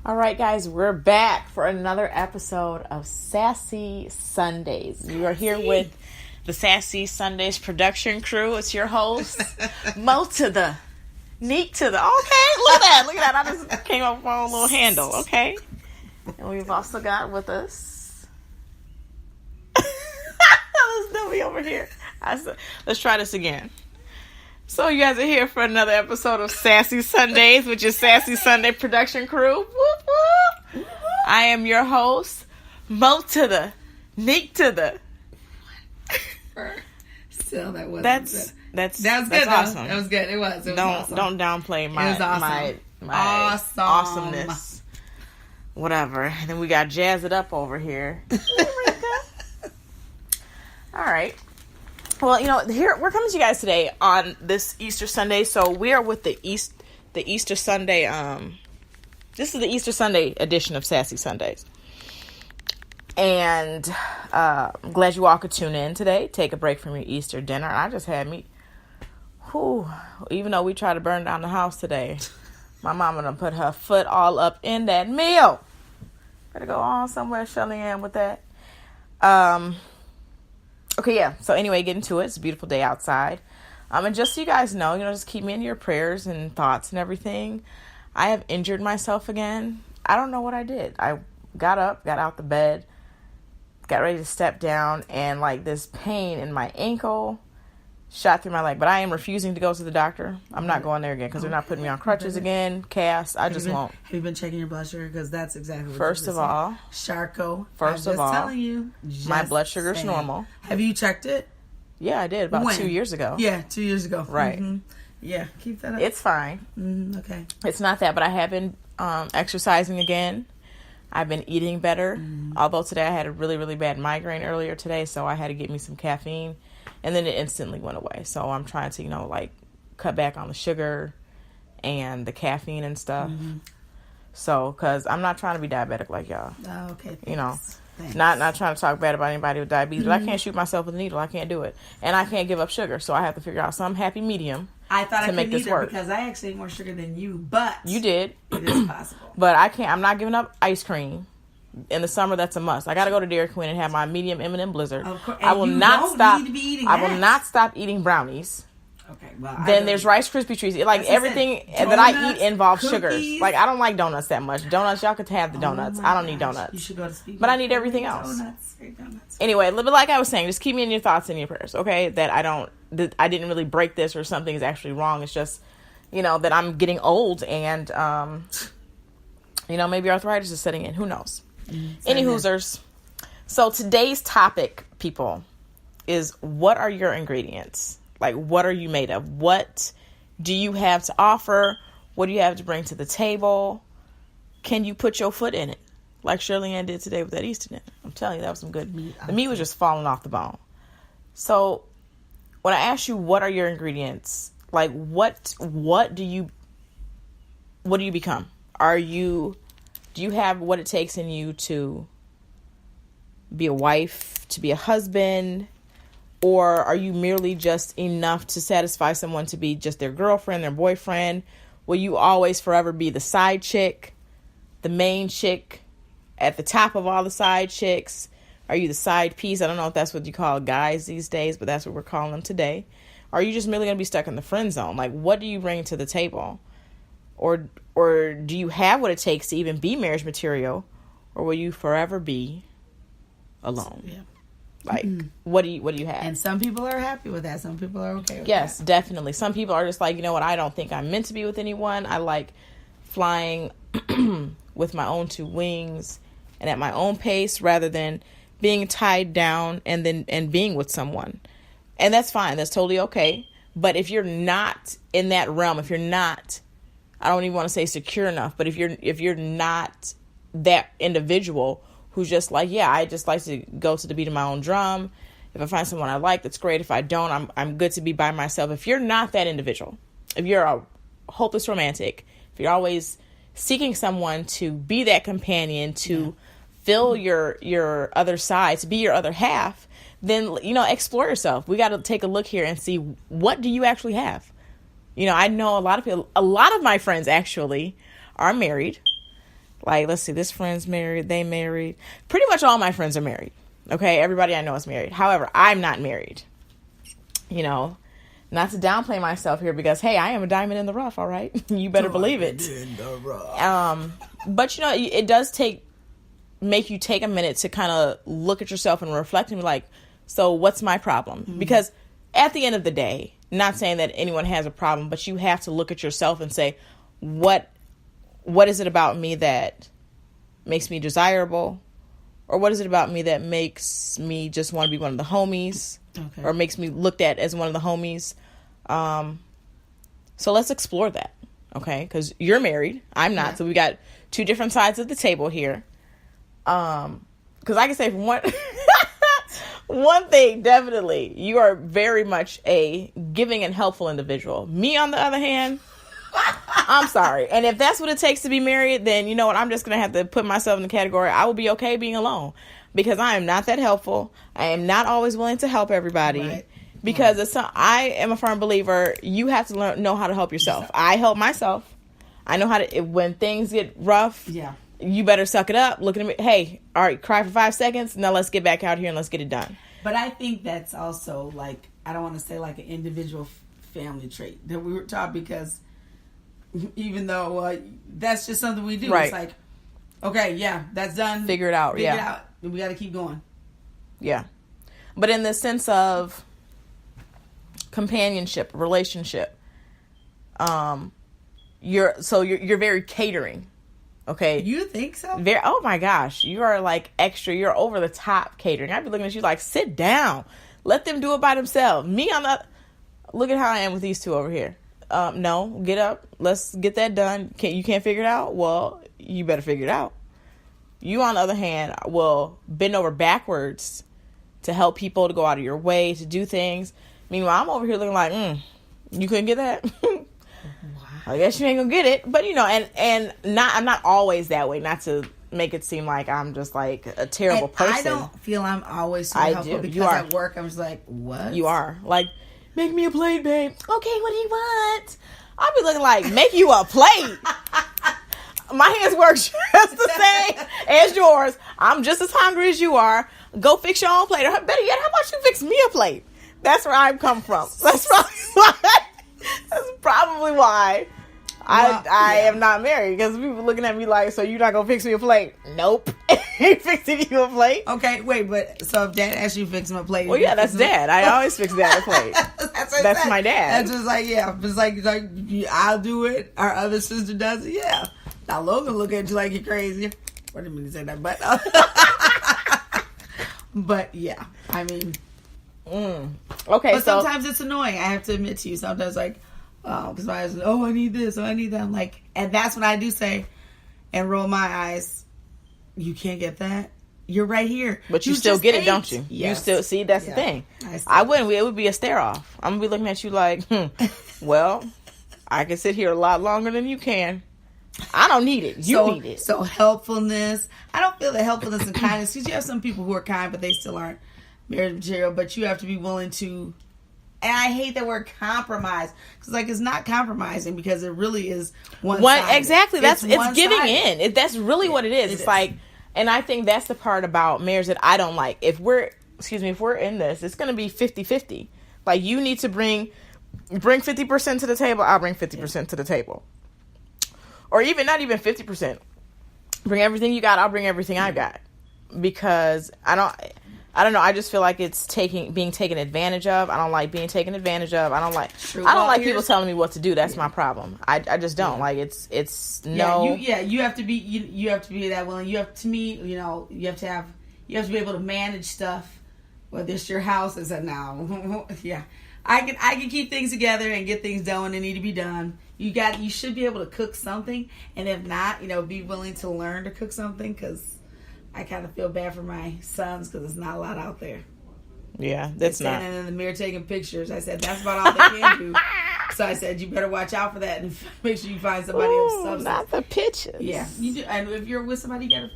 All right, guys, we're back for another episode of Sassy Sundays. You are here with the Sassy Sundays production crew. It's your host, Mo to the Neek to the. Okay, look at that. I just came up with my own little handle. Okay, and we've also got with us. There's nobody over here. Let's try this again. So you guys are here for another episode of Sassy Sundays with your Sassy Sunday production crew. Whoop, whoop. I am your host, Mo to the Neek to the. Still, that wasn't That's good. That's Awesome. That was good. It was awesome. Don't downplay my It was awesome. my awesomeness. Whatever. And then we got Jazz It Up over here. All right. Well, here we're coming to you guys today on this Easter Sunday. So we are with the Easter Sunday. This is the Easter Sunday edition of Sassy Sundays, and I'm glad you all could tune in today. Take a break from your Easter dinner. I just had me. Even though we tried to burn down the house today, my mama done put her foot all up in that meal. Better go on somewhere, Shelly Ann, with that. Okay, yeah. So anyway, getting to it. It's a beautiful day outside. And just so you guys know, just keep me in your prayers and thoughts and everything. I have injured myself again. I don't know what I did. I got up, got out the bed, got ready to step down, and like this pain in my ankle shot through my leg. But I am refusing to go to the doctor. I'm not going there again because they're not putting me on crutches again, cast. I just won't. Have you been checking your blood sugar? Because that's exactly what First of all, Charco. First of all, telling you, my blood sugar's normal. Have you checked it? Yeah, I did about 2 years ago. Yeah, 2 years ago. Right. Mm-hmm. Yeah, keep that up. It's fine. Okay. It's not that, but I have been exercising again. I've been eating better. Although today I had a really, really bad migraine earlier today, so I had to get me some caffeine. And then it instantly went away. So I'm trying to, cut back on the sugar and the caffeine and stuff. So, because I'm not trying to be diabetic like y'all. Oh, okay. Thanks. Not trying to talk bad about anybody with diabetes. But I can't shoot myself with a needle. I can't do it. And I can't give up sugar. So I have to figure out some happy medium. I thought to I make could this either work. because I actually ate more sugar than you, but You did. it is possible. But I can't. I'm not giving up ice cream. In the summer, that's a must. I got to go to Dairy Queen and have my medium M&M Blizzard. Of course. I will not stop. I will that. not stop eating brownies. Okay. Well, Then there's Rice Krispie treats. Everything that I eat involves sugars. I don't like donuts that much. Donuts, y'all could have the donuts. I don't need donuts. You should go to Speed. But I need everything else. Donuts. Anyway, like I was saying, just keep me in your thoughts and your prayers, okay? That I didn't really break this or something is actually wrong. It's just, that I'm getting old and, maybe arthritis is setting in. Who knows? Any hoosers. So today's topic, people, is what are your ingredients? Like, what are you made of? What do you have to offer? What do you have to bring to the table? Can you put your foot in it? Like Shirley Ann did today with that Easter dinner. I'm telling you, that was some good meat. The meat was just falling off the bone. So when I ask you what are your ingredients, like what do you become? Do you have what it takes in you to be a wife, to be a husband, or are you merely just enough to satisfy someone to be just their girlfriend, their boyfriend? Will you always forever be the side chick, the main chick, at the top of all the side chicks? Are you the side piece? I don't know if that's what you call guys these days, but that's what we're calling them today. Are you just merely going to be stuck in the friend zone? Like, what do you bring to the table? Or do you have what it takes to even be marriage material? Or will you forever be alone? Yeah. Like, what do you have? And some people are happy with that. Some people are okay with that. Yes, definitely. Some people are just like, you know what? I don't think I'm meant to be with anyone. I like flying with my own two wings and at my own pace rather than being tied down and being with someone. And that's fine. That's totally okay. But if you're not in that realm, if you're not, I don't even want to say secure enough, but if you're not that individual who's just like, yeah, I just like to go to the beat of my own drum. If I find someone I like, that's great. If I don't, I'm good to be by myself. If you're not that individual, if you're a hopeless romantic, if you're always seeking someone to be that companion, to fill your other side, to be your other half, then, explore yourself. We got to take a look here and see, what do you actually have? I know a lot of my friends actually are married. Like, let's see, this friend's married, they married. Pretty much all my friends are married. Okay, everybody I know is married. However, I'm not married. You know, not to downplay myself here because, hey, I am a diamond in the rough, all right? You better believe it. But, you know, it does make you take a minute to kind of look at yourself and reflect and be like, so what's my problem? Mm-hmm. Because at the end of the day, not saying that anyone has a problem, but you have to look at yourself and say, what is it about me that makes me desirable? Or what is it about me that makes me just want to be one of the homies? Okay. Or makes me looked at as one of the homies? So let's explore that, okay? Because you're married. I'm not. Yeah. So we got two different sides of the table here. Because I can say from one thing, definitely, you are very much a giving and helpful individual. Me, on the other hand, I'm sorry. And if that's what it takes to be married, then you know what? I'm just going to have to put myself in the category. I will be okay being alone because I am not that helpful. I am not always willing to help everybody. Right. Because I am a firm believer, you have to know how to help yourself. I help myself. I know how to, when things get rough, you better suck it up. Look at me. Hey, all right, cry for 5 seconds. Now let's get back out here and let's get it done. But I think that's also like, I don't want to say like an individual family trait that we were taught because even though that's just something we do. Right. It's like, okay, yeah, that's done. Figure it out. Figure it out. We got to keep going. Yeah. But in the sense of companionship, relationship, you're very catering. Okay. You think so? Oh my gosh. You are like extra. You're over the top catering. I'd be looking at you like, sit down. Let them do it by themselves. Me, look at how I am with these two over here. No, get up. Let's get that done. You can't figure it out? Well, you better figure it out. You, on the other hand, will bend over backwards to help people to go out of your way, to do things. Meanwhile, I'm over here looking like, you couldn't get that? I guess you ain't gonna get it. But, you know, and I'm not always that way. Not to make it seem like I'm just like a terrible person. I don't feel I'm always so helpful because at work I'm just like, what? You are. Like, make me a plate, babe. Okay, what do you want? I'll be looking like, make you a plate. My hands work just the same as yours. I'm just as hungry as you are. Go fix your own plate. Or better yet, how about you fix me a plate? That's where I've come from. That's probably why I am not married. Because people looking at me like, so you're not going to fix me a plate? Nope. Ain't fixing you a plate. Okay, wait, but so if Dad asks you to fix him a plate. Well, yeah, that's Dad. I always fix Dad a plate. That's my dad. That's just like, yeah. It's like I'll do it. Our other sister does it. Yeah. Now Logan look at you like you're crazy. I didn't mean to say that, but but yeah, I mean, okay. But sometimes it's annoying. I have to admit to you. Sometimes like, because my eyes, I need this, I need that. I'm like, and that's when I do say, and roll my eyes. You can't get that. You're right here. But you still get it, don't you? Yes. You still see. That's the thing. I wouldn't. It would be a stare off. I'm gonna be looking at you like, well, I can sit here a lot longer than you can. I don't need it. You need it. So helpfulness. I don't feel the helpfulness and kindness because you have some people who are kind, but they still aren't marriage material. But you have to be willing to. And I hate that word compromise because like it's not compromising because it really is one. Exactly. It's giving in. That's really what it is. It's like, and I think that's the part about marriage that I don't like. If we're in this, it's going to be 50-50. Like you need to bring 50% to the table. I'll bring 50% to the table. Or even not even 50%. Bring everything you got. I'll bring everything I've got. Because I don't know. I just feel like it's being taken advantage of. I don't like being taken advantage of. I don't like people telling me what to do. That's my problem. I just don't like it's no. You have to be you have to be that willing. You have to you have to be able to manage stuff. Whether it's your house, is that now? Yeah, I can keep things together and get things done when they need to be done. You should be able to cook something, and if not, be willing to learn to cook something because I kind of feel bad for my sons because there's not a lot out there. Yeah, that's not. Standing in the mirror taking pictures. I said that's about all they can do. So I said you better watch out for that and make sure you find somebody of substance. Not the pictures. Yeah, you do. And if you're with somebody, you gotta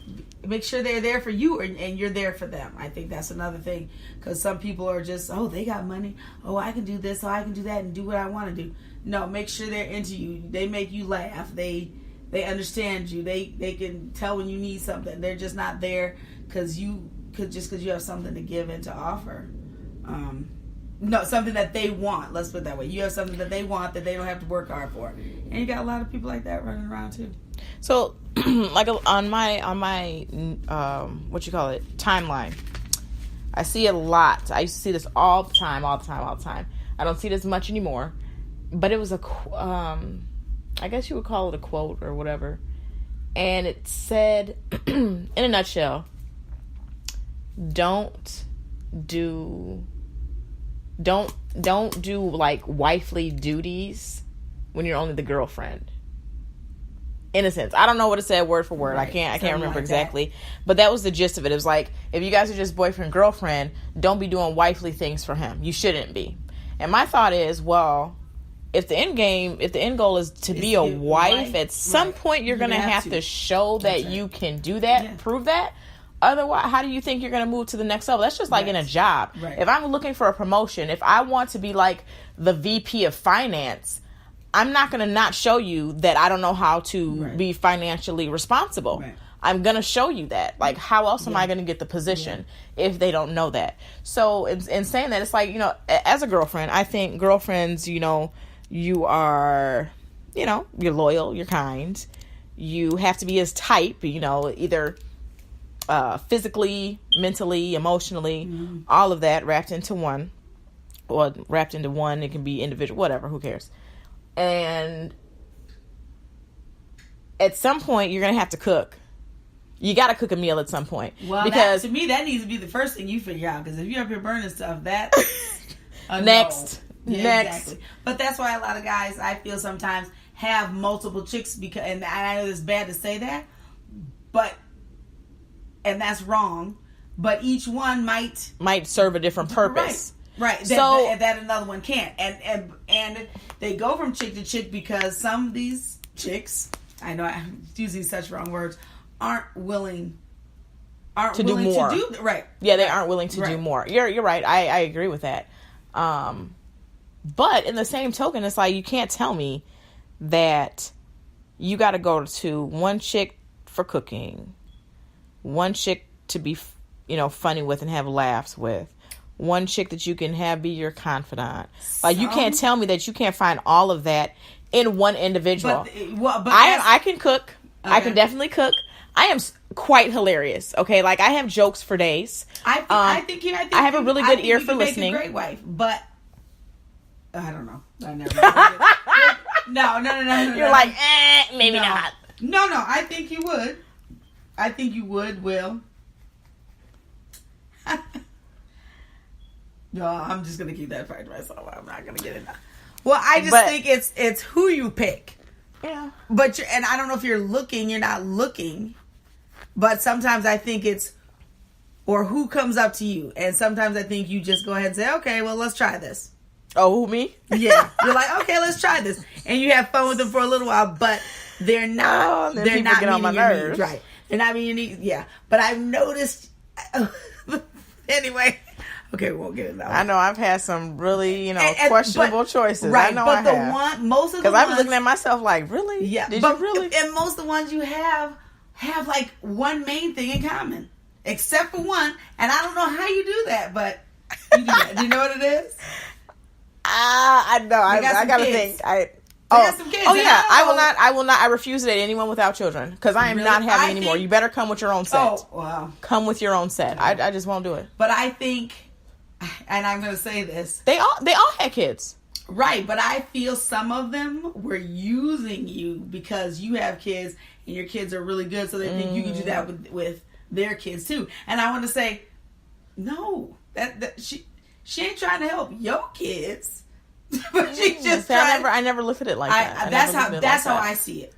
make sure they're there for you and you're there for them. I think that's another thing because some people are just they got money. I can do this. I can do that and do what I want to do. No, make sure they're into you. They make you laugh. They They understand you. They can tell when you need something. They're just not there because you have something to give and to offer. No, something that they want. Let's put it that way. You have something that they want that they don't have to work hard for. And you got a lot of people like that running around too. So, like on my what you call it, timeline, I see a lot. I used to see this all the time. I don't see this much anymore. But it was I guess you would call it a quote or whatever. And it said, in a nutshell, don't do like wifely duties when you're only the girlfriend. In a sense, I don't know what it said word for word. Right. I can't remember like exactly, but that was the gist of it. It was like, if you guys are just boyfriend girlfriend, don't be doing wifely things for him. You shouldn't be. And my thought is, well, if the end goal is to be a wife, at some point you're gonna have to show that you can do that, prove that. Otherwise, how do you think you're going to move to the next level? That's just like in a job. Right. If I'm looking for a promotion, if I want to be like the VP of finance, I'm not going to not show you that I don't know how to be financially responsible. Right. I'm going to show you that. Like, how else am I going to get the position if they don't know that? So in saying that, it's like, you know, as a girlfriend, I think girlfriends, you know, you are, you know, you're loyal, you're kind. You have to be his type, you know, either physically, mentally, emotionally, all of that wrapped into one. Or wrapped into one, it can be individual, whatever, who cares? And at some point, you're going to have to cook. You got to cook a meal at some point. Well, because to me, that needs to be the first thing you figure out. Because if you're up here burning stuff, that's next. No. Yeah, exactly. But that's why a lot of guys, I feel sometimes, have multiple chicks. Because, and I know it's bad to say that, and that's wrong. But each one might serve a different purpose. Right. That another one can't. And they go from chick to chick because some of these chicks, I know I'm using such wrong words, aren't willing to do more. Right. Yeah, they aren't willing to do more. You're right. I agree with that. But in the same token, it's like, you can't tell me that you got to go to one chick for cooking, one chick to be, you know, funny with and have laughs with, one chick that you can be your confidant. Like, you can't tell me that you can't find all of that in one individual. But I can cook. Okay. I can definitely cook. I am quite hilarious. Okay, like, I have jokes for days. I think I have a really good ear for listening. Make a great wife, but I don't know. I never. No. You're like, maybe not. No. I think you would. I think you would, Will. No, I'm just gonna keep that fact to myself. I'm not gonna get it now. Well, I just think it's who you pick. Yeah. But and I don't know if you're not looking. But sometimes I think it's, or who comes up to you. And sometimes I think you just go ahead and say, okay, well, let's try this. Oh, me? Yeah. You're like, okay, let's try this. And you have fun with them for a little while, but they're not, they're not meeting your needs. Right. They're not meeting your needs. Yeah. But I've noticed, anyway. Okay, we won't get it now. I know I've had some really, questionable choices. Right, I know but I have. Most of the ones, because I was looking at myself like, really? Yeah. Did you really? And most of the ones you have like one main thing in common, except for one. And I don't know how you do that, but you do that. Do you know what it is? I know. I gotta think. Some kids. Oh yeah. I will not. I refuse to date anyone without children because I am not having any more. You better come with your own set. Oh wow. Come with your own set. I just won't do it. But I think, and I'm going to say this, they all had kids. Right, but I feel some of them were using you because you have kids and your kids are really good, so they think you can do that with their kids too. And I want to say, no, that she ain't trying to help your kids, but she's just trying. I never looked at it like that. That's how I see it.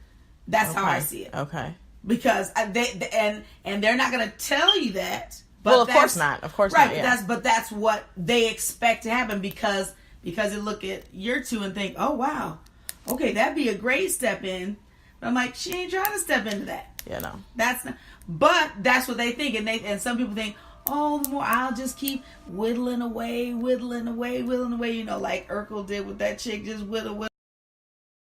That's how I see it. Okay. Because they're not going to tell you that. But well, of course not. Of course not. Yeah. But that's what they expect to happen because they look at your two and think, oh, wow, okay, that'd be a great step in. But I'm like, she ain't trying to step into that. Yeah, no. That's not. But that's what they think. And some people think, oh, the more I'll just keep whittling away, like Urkel did with that chick, just whittle.